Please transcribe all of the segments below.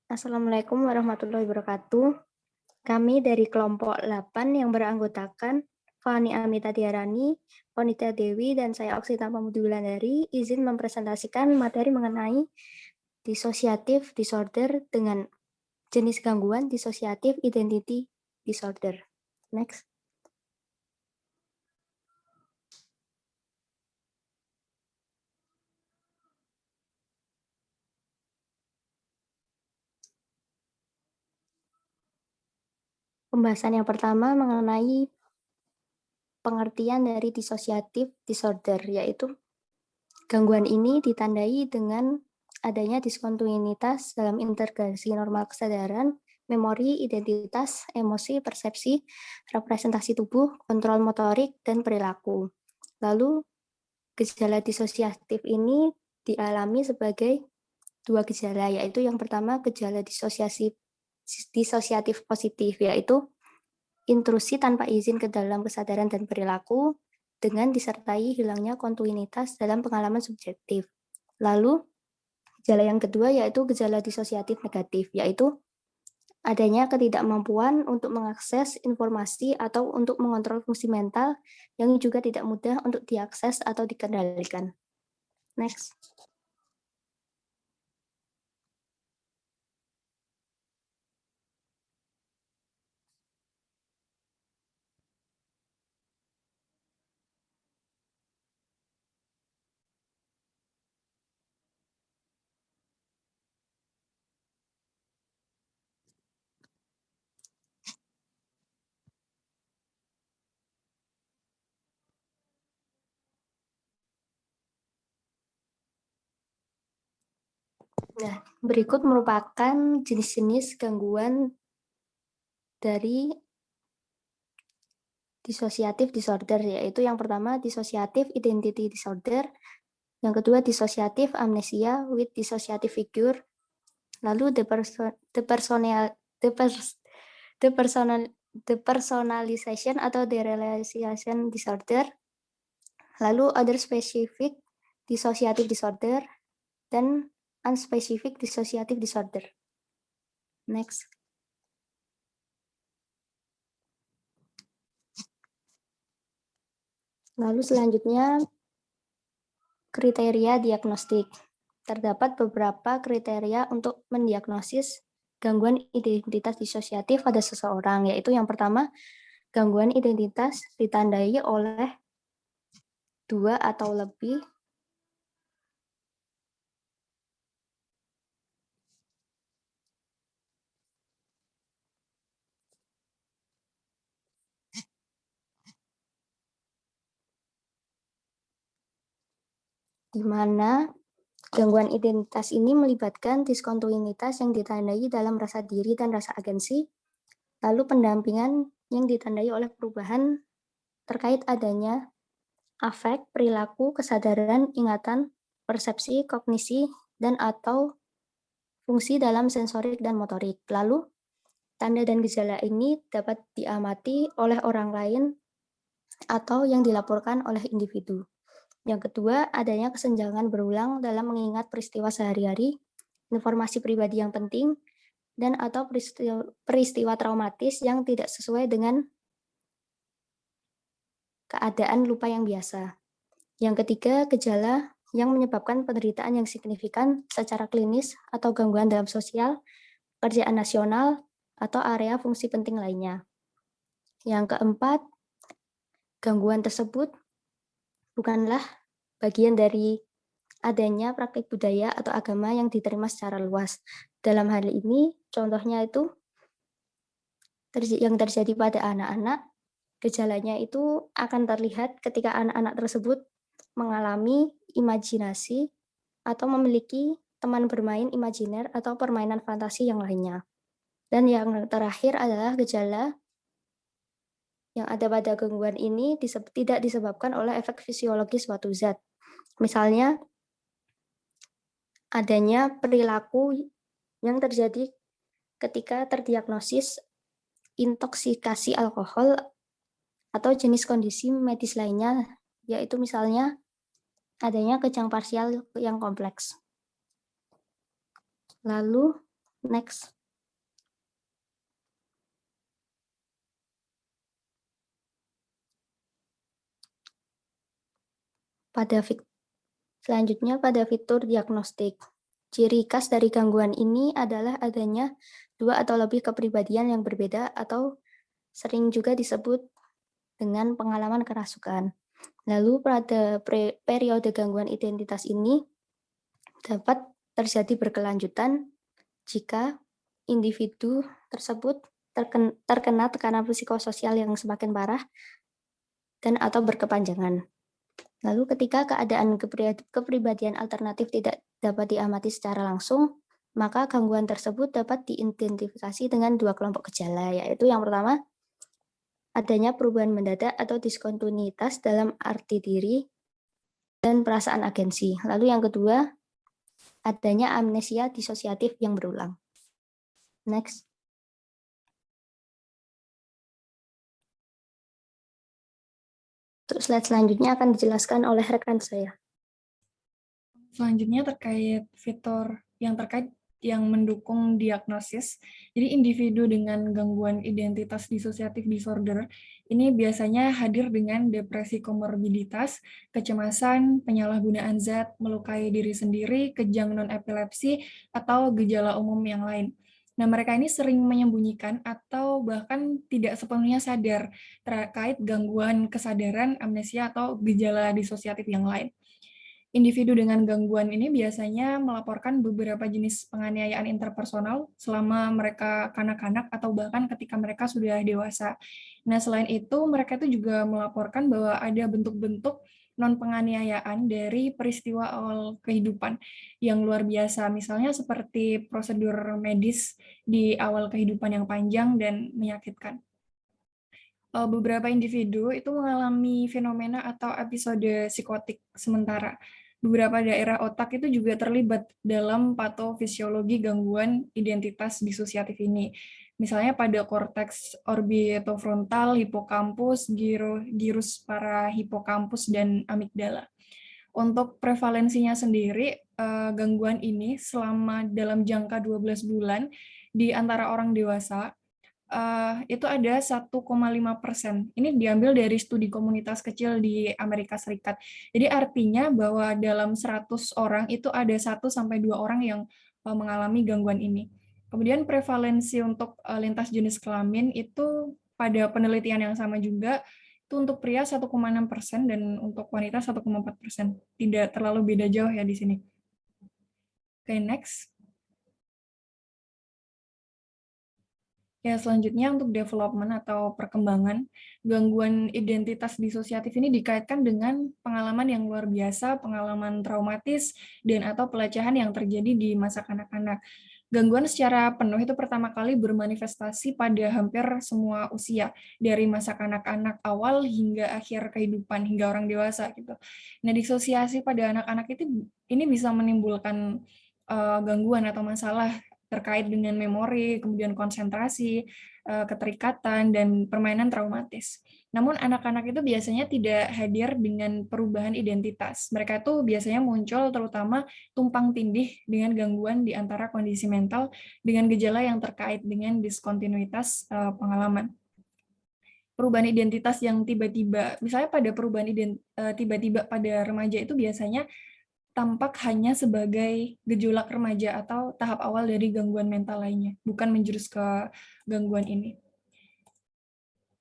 Assalamualaikum warahmatullahi wabarakatuh. Kami dari kelompok 8 yang beranggotakan Fani Amita Tiarani, Ponita Dewi, dan saya Oksita Pamudi Wulandari izin mempresentasikan materi mengenai dissociative disorder dengan jenis gangguan dissociative identity disorder. Next. Pembahasan yang pertama mengenai pengertian dari dissociative disorder, yaitu gangguan ini ditandai dengan adanya diskontinuitas dalam integrasi normal kesadaran, memori, identitas, emosi, persepsi, representasi tubuh, kontrol motorik, dan perilaku. Lalu, gejala disosiatif ini dialami sebagai dua gejala, yaitu yang pertama gejala disosiatif positif, yaitu intrusi tanpa izin ke dalam kesadaran dan perilaku dengan disertai hilangnya kontinuitas dalam pengalaman subjektif. Lalu, gejala yang kedua yaitu gejala disosiatif negatif, yaitu adanya ketidakmampuan untuk mengakses informasi atau untuk mengontrol fungsi mental yang juga tidak mudah untuk diakses atau dikendalikan. Next. Nah, berikut merupakan jenis-jenis gangguan dari dissociative disorder, yaitu yang pertama dissociative identity disorder, yang kedua dissociative amnesia with dissociative figure, lalu depersonalization atau derealization disorder, lalu other specific dissociative disorder, dan unspecific dissociative disorder. Next. Lalu selanjutnya kriteria diagnostik. Terdapat beberapa kriteria untuk mendiagnosis gangguan identitas disosiatif pada seseorang, yaitu yang pertama, gangguan identitas ditandai oleh dua atau lebih di mana gangguan identitas ini melibatkan diskontinuitas yang ditandai dalam rasa diri dan rasa agensi, lalu pendampingan yang ditandai oleh perubahan terkait adanya afek, perilaku, kesadaran, ingatan, persepsi, kognisi, dan atau fungsi dalam sensorik dan motorik. Lalu, tanda dan gejala ini dapat diamati oleh orang lain atau yang dilaporkan oleh individu. Yang kedua, adanya kesenjangan berulang dalam mengingat peristiwa sehari-hari, informasi pribadi yang penting, dan atau peristiwa traumatis yang tidak sesuai dengan keadaan lupa yang biasa. Yang ketiga, gejala yang menyebabkan penderitaan yang signifikan secara klinis atau gangguan dalam sosial, pekerjaan nasional, atau area fungsi penting lainnya. Yang keempat, gangguan tersebut bukanlah bagian dari adanya praktik budaya atau agama yang diterima secara luas. Dalam hal ini, contohnya itu yang terjadi pada anak-anak, gejalanya itu akan terlihat ketika anak-anak tersebut mengalami imajinasi atau memiliki teman bermain imajiner atau permainan fantasi yang lainnya. Dan yang terakhir adalah gejala yang ada pada gangguan ini tidak disebabkan oleh efek fisiologis suatu zat. Misalnya, adanya perilaku yang terjadi ketika terdiagnosis intoksikasi alkohol atau jenis kondisi medis lainnya, yaitu misalnya adanya kejang parsial yang kompleks. Lalu, Next. Selanjutnya pada fitur diagnostik. Ciri khas dari gangguan ini adalah adanya 2 atau lebih kepribadian yang berbeda atau sering juga disebut dengan pengalaman kerasukan. Lalu pada periode gangguan identitas ini dapat terjadi berkelanjutan jika individu tersebut terkena tekanan psikososial yang semakin parah dan atau berkepanjangan. Lalu ketika keadaan kepribadian alternatif tidak dapat diamati secara langsung, maka gangguan tersebut dapat diidentifikasi dengan 2 kelompok gejala, yaitu yang pertama, adanya perubahan mendadak atau diskontinuitas dalam arti diri dan perasaan agensi. Lalu yang kedua, adanya amnesia disosiatif yang berulang. Next. Untuk slide selanjutnya akan dijelaskan oleh rekan saya. Selanjutnya terkait fitur yang mendukung diagnosis. Jadi individu dengan gangguan identitas disosiatif disorder ini biasanya hadir dengan depresi komorbiditas, kecemasan, penyalahgunaan zat, melukai diri sendiri, kejang non-epilepsi, atau gejala umum yang lain. Nah, mereka ini sering menyembunyikan atau bahkan tidak sepenuhnya sadar terkait gangguan kesadaran, amnesia, atau gejala disosiatif yang lain. Individu dengan gangguan ini biasanya melaporkan beberapa jenis penganiayaan interpersonal selama mereka kanak-kanak atau bahkan ketika mereka sudah dewasa. Nah, selain itu, mereka itu juga melaporkan bahwa ada bentuk-bentuk non-penganiayaan dari peristiwa awal kehidupan yang luar biasa, misalnya seperti prosedur medis di awal kehidupan yang panjang dan menyakitkan. Beberapa individu itu mengalami fenomena atau episode psikotik sementara. Beberapa daerah otak itu juga terlibat dalam patofisiologi gangguan identitas disosiatif ini. Misalnya pada korteks orbitofrontal, hipokampus, gyrus parahipokampus, dan amigdala. Untuk prevalensinya sendiri, gangguan ini selama dalam jangka 12 bulan di antara orang dewasa, itu ada 1,5%. Ini diambil dari studi komunitas kecil di Amerika Serikat. Jadi artinya bahwa dalam 100 orang itu ada 1-2 orang yang mengalami gangguan ini. Kemudian prevalensi untuk lintas jenis kelamin itu pada penelitian yang sama juga, itu untuk pria 1,6% dan untuk wanita 1,4%. Tidak terlalu beda jauh ya di sini. Oke, next. Ya, selanjutnya untuk development atau perkembangan, gangguan identitas disosiatif ini dikaitkan dengan pengalaman yang luar biasa, pengalaman traumatis, dan atau pelecehan yang terjadi di masa kanak-kanak. Gangguan secara penuh itu pertama kali bermanifestasi pada hampir semua usia, dari masa kanak-kanak awal hingga akhir kehidupan, hingga orang dewasa gitu. Nah, disosiasi pada anak-anak itu ini bisa menimbulkan gangguan atau masalah terkait dengan memori, kemudian konsentrasi, keterikatan, dan permainan traumatis. Namun anak-anak itu biasanya tidak hadir dengan perubahan identitas. Mereka itu biasanya muncul terutama tumpang tindih dengan gangguan di antara kondisi mental dengan gejala yang terkait dengan diskontinuitas pengalaman. Perubahan identitas yang tiba-tiba, misalnya pada perubahan tiba-tiba pada remaja itu biasanya tampak hanya sebagai gejolak remaja atau tahap awal dari gangguan mental lainnya, bukan menjurus ke gangguan ini.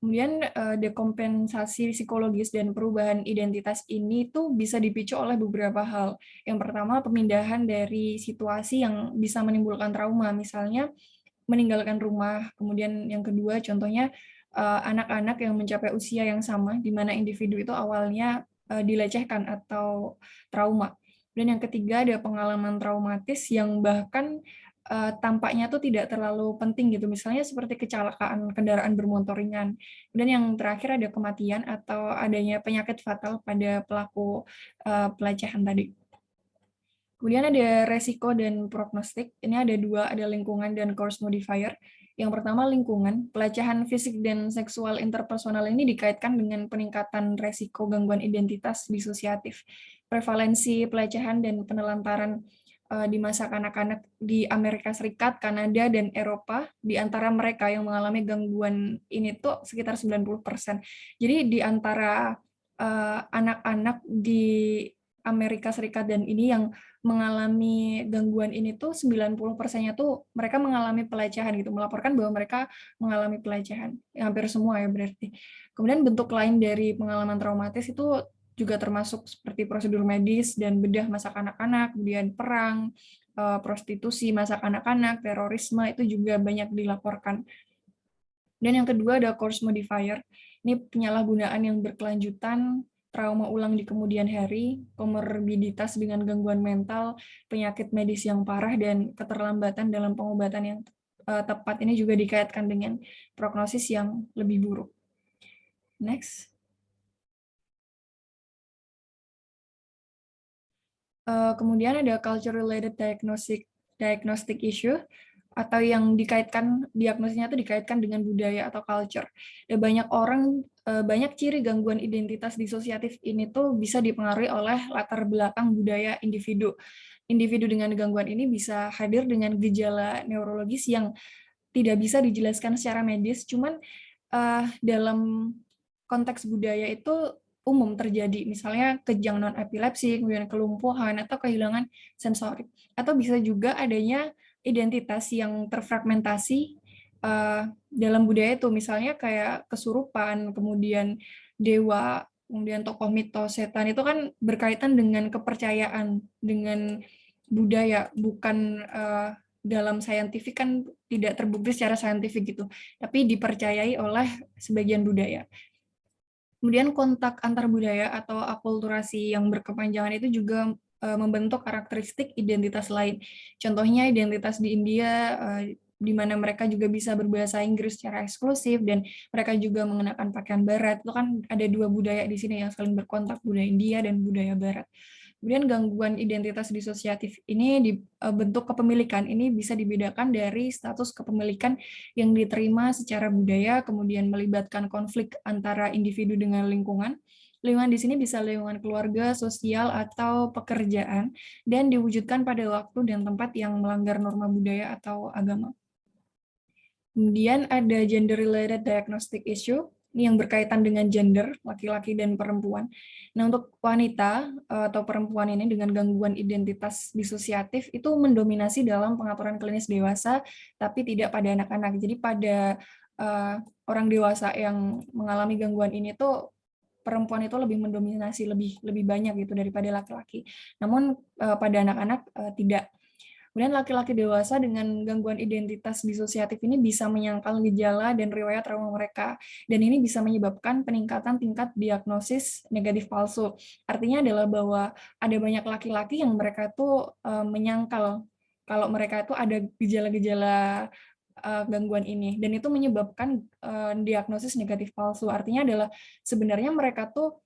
Kemudian dekompensasi psikologis dan perubahan identitas ini tuh bisa dipicu oleh beberapa hal. Yang pertama, pemindahan dari situasi yang bisa menimbulkan trauma, misalnya meninggalkan rumah. Kemudian yang kedua, contohnya anak-anak yang mencapai usia yang sama, di mana individu itu awalnya dilecehkan atau trauma. Dan yang ketiga ada pengalaman traumatis yang bahkan tampaknya tuh tidak terlalu penting gitu, misalnya seperti kecelakaan kendaraan bermotor ringan. Dan yang terakhir ada kematian atau adanya penyakit fatal pada pelaku pelecehan tadi. Kemudian ada resiko dan prognostik. Ini ada dua, ada lingkungan dan course modifier. Yang pertama lingkungan, pelecehan fisik dan seksual interpersonal ini dikaitkan dengan peningkatan resiko gangguan identitas disosiatif. Prevalensi pelecehan dan penelantaran di masa kanak-kanak di Amerika Serikat, Kanada, dan Eropa. Di antara mereka yang mengalami gangguan ini tuh sekitar 90%. Jadi di antara anak-anak di Amerika Serikat dan ini yang mengalami gangguan ini tuh 90%-nya tuh mereka mengalami pelecehan gitu, melaporkan bahwa mereka mengalami pelecehan. Hampir semua ya berarti. Kemudian bentuk lain dari pengalaman traumatis itu juga termasuk seperti prosedur medis dan bedah masa kanak-kanak, kemudian perang, prostitusi masa kanak-kanak, terorisme itu juga banyak dilaporkan. Dan yang kedua ada course modifier. Ini penyalahgunaan yang berkelanjutan, trauma ulang di kemudian hari, komorbiditas dengan gangguan mental, penyakit medis yang parah, dan keterlambatan dalam pengobatan yang tepat ini juga dikaitkan dengan prognosis yang lebih buruk. Next. Kemudian ada culture-related diagnostic issue, atau yang dikaitkan, diagnosisnya itu dikaitkan dengan budaya atau culture. Banyak ciri gangguan identitas disosiatif ini tuh bisa dipengaruhi oleh latar belakang budaya individu. Individu dengan gangguan ini bisa hadir dengan gejala neurologis yang tidak bisa dijelaskan secara medis, cuman dalam konteks budaya itu umum terjadi, misalnya kejang non-epilepsi, kemudian kelumpuhan, atau kehilangan sensorik. Atau bisa juga adanya identitas yang terfragmentasi dalam budaya itu, misalnya kayak kesurupan, kemudian dewa, kemudian tokoh mitos, setan, itu kan berkaitan dengan kepercayaan, dengan budaya, bukan dalam saintifik kan tidak terbukti secara saintifik gitu, tapi dipercayai oleh sebagian budaya. Kemudian kontak antar budaya atau akulturasi yang berkepanjangan itu juga membentuk karakteristik identitas lain. Contohnya identitas di India, di mana mereka juga bisa berbahasa Inggris secara eksklusif dan mereka juga mengenakan pakaian barat. Itu kan ada dua budaya di sini yang saling berkontak, budaya India dan budaya barat. Kemudian gangguan identitas disosiatif ini di bentuk kepemilikan ini bisa dibedakan dari status kepemilikan yang diterima secara budaya, kemudian melibatkan konflik antara individu dengan lingkungan. Lingkungan di sini bisa lingkungan keluarga, sosial, atau pekerjaan, dan diwujudkan pada waktu dan tempat yang melanggar norma budaya atau agama. Kemudian ada gender-related diagnostic issue, ini yang berkaitan dengan gender, laki-laki dan perempuan. Nah, untuk wanita atau perempuan ini dengan gangguan identitas disosiatif itu mendominasi dalam pengaturan klinis dewasa, tapi tidak pada anak-anak. Jadi pada orang dewasa yang mengalami gangguan ini tuh perempuan itu lebih mendominasi, lebih banyak gitu daripada laki-laki. Namun pada anak-anak tidak. Kemudian laki-laki dewasa dengan gangguan identitas disosiatif ini bisa menyangkal gejala dan riwayat trauma mereka. Dan ini bisa menyebabkan peningkatan tingkat diagnosis negatif palsu. Artinya adalah bahwa ada banyak laki-laki yang mereka tuh menyangkal kalau mereka itu ada gejala-gejala gangguan ini. Dan itu menyebabkan diagnosis negatif palsu. Artinya adalah sebenarnya mereka tuh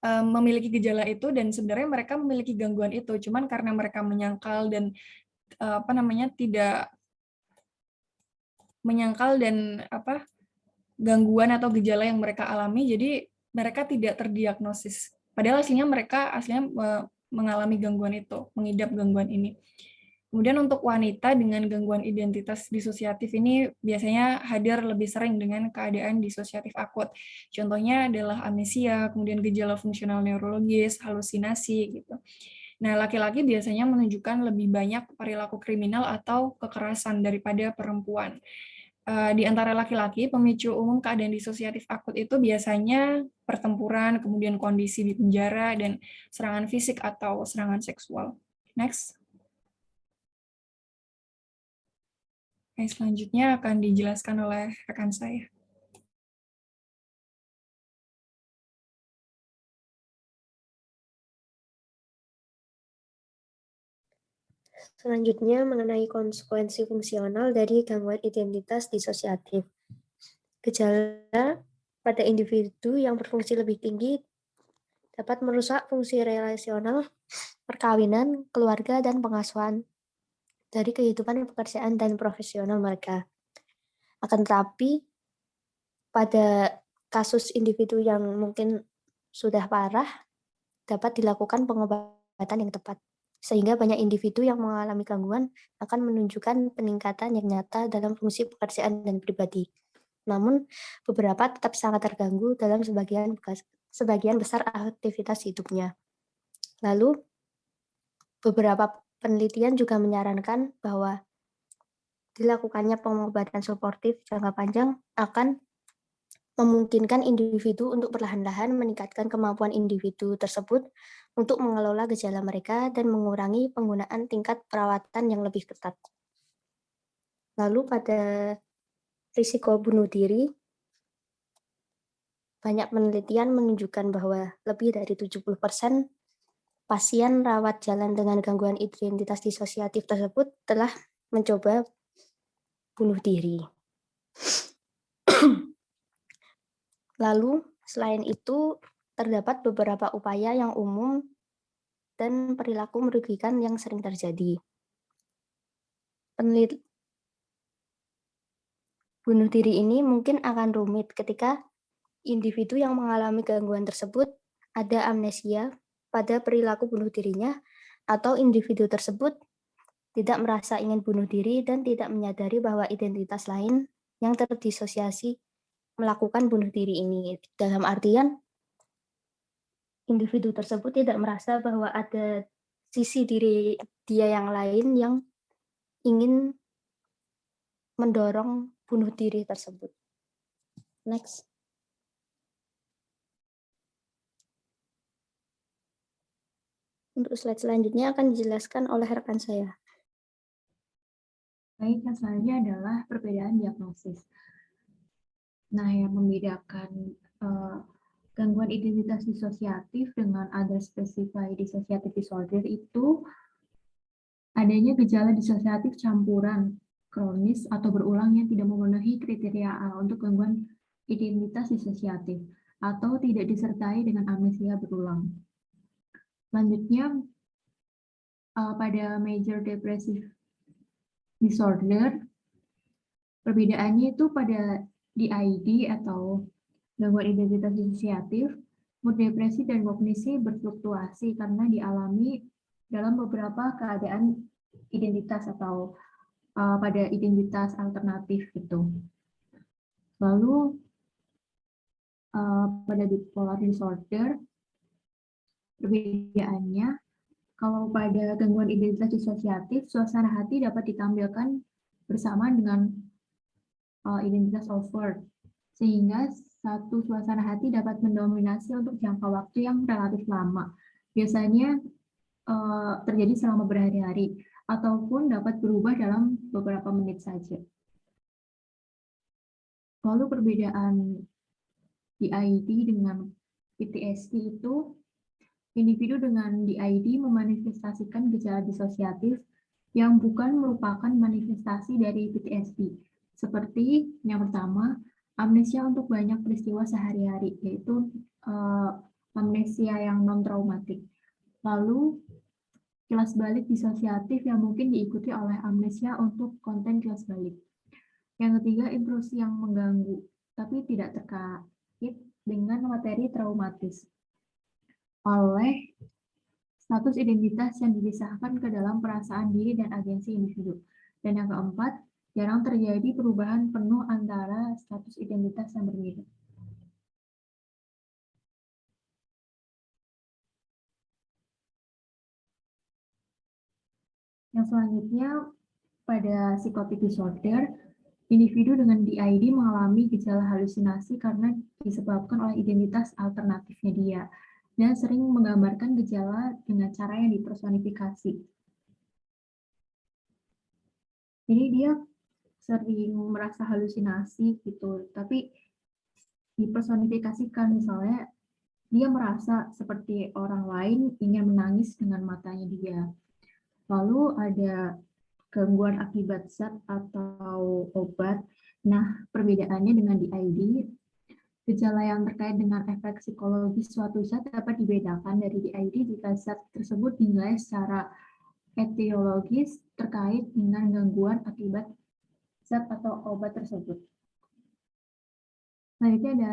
memiliki gejala itu dan sebenarnya mereka memiliki gangguan itu, cuman karena mereka menyangkal dan tidak menyangkal dan gangguan atau gejala yang mereka alami, jadi mereka tidak terdiagnosis. Padahal mereka aslinya mengalami gangguan itu, mengidap gangguan ini. Kemudian untuk wanita dengan gangguan identitas disosiatif ini biasanya hadir lebih sering dengan keadaan disosiatif akut. Contohnya adalah amnesia, kemudian gejala fungsional neurologis, halusinasi gitu. Nah, laki-laki biasanya menunjukkan lebih banyak perilaku kriminal atau kekerasan daripada perempuan. Di antara laki-laki, pemicu umum keadaan disosiatif akut itu biasanya pertempuran, kemudian kondisi di penjara, dan serangan fisik atau serangan seksual. Next. Selanjutnya akan dijelaskan oleh rekan saya. Selanjutnya mengenai konsekuensi fungsional dari gangguan identitas disosiatif. Gejala pada individu yang berfungsi lebih tinggi dapat merusak fungsi relasional, perkawinan, keluarga, dan pengasuhan dari kehidupan pekerjaan dan profesional mereka. Akan tetapi, pada kasus individu yang mungkin sudah parah, dapat dilakukan pengobatan yang tepat. sehingga banyak individu yang mengalami gangguan akan menunjukkan peningkatan yang nyata dalam fungsi pekerjaan dan pribadi. Namun, beberapa tetap sangat terganggu dalam sebagian besar aktivitas hidupnya. Lalu, beberapa penelitian juga menyarankan bahwa dilakukannya pengobatan suportif jangka panjang akan memungkinkan individu untuk perlahan-lahan meningkatkan kemampuan individu tersebut untuk mengelola gejala mereka dan mengurangi penggunaan tingkat perawatan yang lebih ketat. Lalu pada risiko bunuh diri, banyak penelitian menunjukkan bahwa lebih dari 70% pasien rawat jalan dengan gangguan identitas disosiatif tersebut telah mencoba bunuh diri. Lalu, selain itu, terdapat beberapa upaya yang umum dan perilaku merugikan yang sering terjadi. Bunuh diri ini mungkin akan rumit ketika individu yang mengalami gangguan tersebut ada amnesia pada perilaku bunuh dirinya, atau individu tersebut tidak merasa ingin bunuh diri dan tidak menyadari bahwa identitas lain yang terdisosiasi melakukan bunuh diri ini. Dalam artian, individu tersebut tidak merasa bahwa ada sisi diri dia yang lain yang ingin mendorong bunuh diri tersebut. Next. Untuk slide selanjutnya akan dijelaskan oleh rekan saya. Baik, yang selanjutnya adalah perbedaan diagnosis. Nah, yang membedakan gangguan identitas disosiatif dengan other specified dissociative disorder itu adanya gejala disosiatif campuran, kronis, atau berulang yang tidak memenuhi kriteria untuk gangguan identitas disosiatif, atau tidak disertai dengan amnesia berulang. Selanjutnya, pada major depressive disorder, perbedaannya itu pada DID atau gangguan identitas disosiatif, mood depresi dan kognisi berfluktuasi karena dialami dalam beberapa keadaan identitas atau pada identitas alternatif gitu. Lalu pada bipolar disorder, perbedaannya kalau pada gangguan identitas disosiatif, suasana hati dapat ditampilkan bersama dengan identitas overt, sehingga satu suasana hati dapat mendominasi untuk jangka waktu yang relatif lama. Biasanya terjadi selama berhari-hari, ataupun dapat berubah dalam beberapa menit saja. Lalu perbedaan DID dengan PTSD itu, individu dengan DID memanifestasikan gejala disosiatif yang bukan merupakan manifestasi dari PTSD. Seperti yang pertama, amnesia untuk banyak peristiwa sehari-hari, yaitu amnesia yang non-traumatik. Lalu, kilas balik disosiatif yang mungkin diikuti oleh amnesia untuk konten kilas balik. Yang ketiga, intrusi yang mengganggu, tapi tidak terkait dengan materi traumatis oleh status identitas yang dipisahkan ke dalam perasaan diri dan agensi individu. Dan yang keempat, jarang terjadi perubahan penuh antara status identitas yang berbeda. Yang selanjutnya, pada psychotic disorder, individu dengan DID mengalami gejala halusinasi karena disebabkan oleh identitas alternatifnya dia, dan sering menggambarkan gejala dengan cara yang dipersonifikasi. Jadi dia sering merasa halusinasi gitu, tapi dipersonifikasikan, misalnya dia merasa seperti orang lain ingin menangis dengan matanya dia. Lalu ada gangguan akibat zat atau obat. Nah, perbedaannya dengan DID, gejala yang terkait dengan efek psikologis suatu zat dapat dibedakan dari DID jika zat tersebut dinilai secara etiologis terkait dengan gangguan akibat zat atau obat tersebut. Selanjutnya ada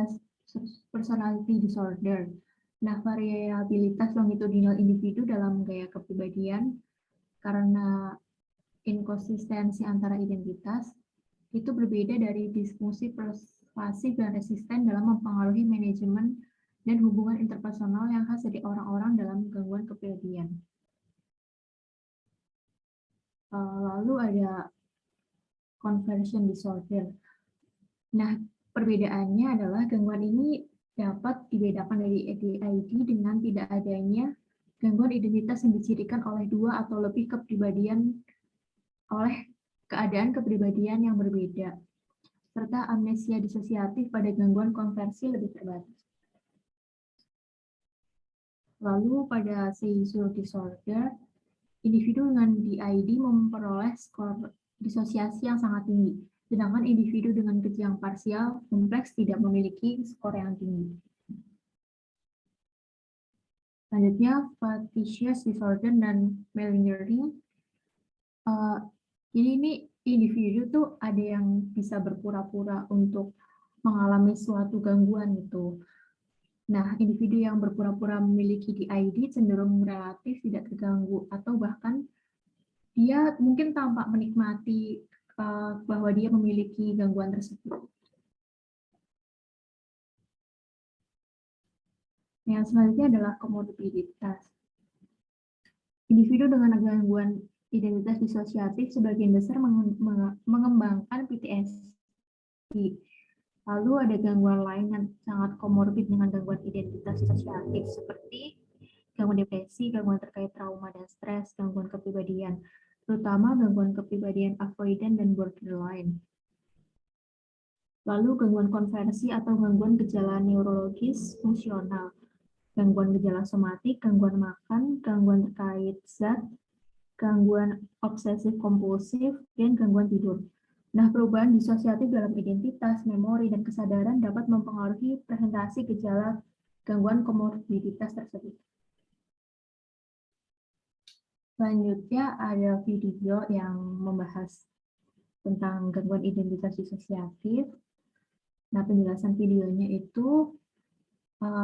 personality disorder. Nah, variabilitas longitudinal individu dalam gaya kepribadian karena inkonsistensi antara identitas itu berbeda dari disfungsi persuasif dan resisten dalam mempengaruhi manajemen dan hubungan interpersonal yang khas dari orang-orang dalam gangguan kepribadian. Lalu ada conversion disorder. Nah, perbedaannya adalah gangguan ini dapat dibedakan dari ADHD dengan tidak adanya gangguan identitas yang dicirikan oleh dua atau lebih kepribadian oleh keadaan kepribadian yang berbeda, serta amnesia disosiatif pada gangguan konversi lebih terbatas. Lalu pada seizure disorder, individu dengan DID memperoleh skor disosiasi yang sangat tinggi, sedangkan individu dengan kejang parsial kompleks tidak memiliki skor yang tinggi. Selanjutnya, factitious disorder dan malingering. Jadi ini individu tuh ada yang bisa berpura-pura untuk mengalami suatu gangguan gitu. Nah, individu yang berpura-pura memiliki DID cenderung relatif tidak terganggu atau bahkan dia mungkin tampak menikmati bahwa dia memiliki gangguan tersebut. Yang selanjutnya adalah komorbiditas. Individu dengan gangguan identitas disosiatif sebagian besar mengembangkan PTSD. Lalu ada gangguan lain yang sangat komorbid dengan gangguan identitas disosiatif seperti gangguan depresi, gangguan terkait trauma dan stres, gangguan kepribadian, terutama gangguan kepribadian avoidant dan borderline. Lalu gangguan konversi atau gangguan gejala neurologis fungsional, gangguan gejala somatik, gangguan makan, gangguan terkait zat, gangguan obsesif kompulsif, dan gangguan tidur. Nah, perubahan disosiatif dalam identitas, memori, dan kesadaran dapat mempengaruhi presentasi gejala gangguan komorbiditas tersebut. Selanjutnya ada video yang membahas tentang gangguan identitas disosiatif. Nah, penjelasan videonya itu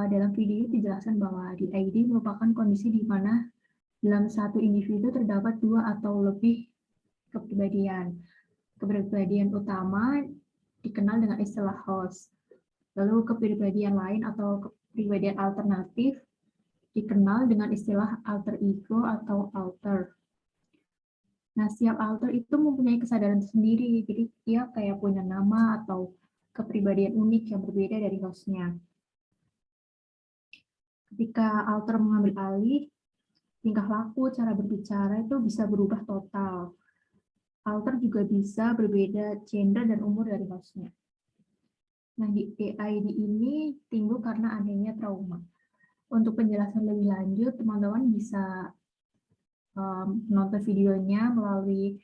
dalam video dijelaskan bahwa DID merupakan kondisi di mana dalam satu individu terdapat dua atau lebih kepribadian. Kepribadian utama dikenal dengan istilah host. Lalu kepribadian lain atau kepribadian alternatif dikenal dengan istilah alter ego atau alter. Nah, setiap alter itu mempunyai kesadaran sendiri, jadi dia kayak punya nama atau kepribadian unik yang berbeda dari hostnya. Ketika alter mengambil alih, tingkah laku, cara berbicara itu bisa berubah total. Alter juga bisa berbeda gender dan umur dari hostnya. Nah, di DID ini timbul karena adanya trauma. Untuk penjelasan lebih lanjut, teman-teman bisa menonton videonya melalui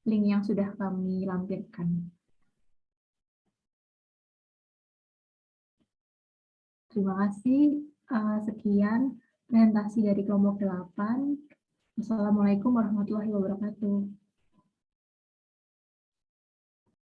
link yang sudah kami lampirkan. Terima kasih. Sekian presentasi dari kelompok 8. Wassalamualaikum warahmatullahi wabarakatuh.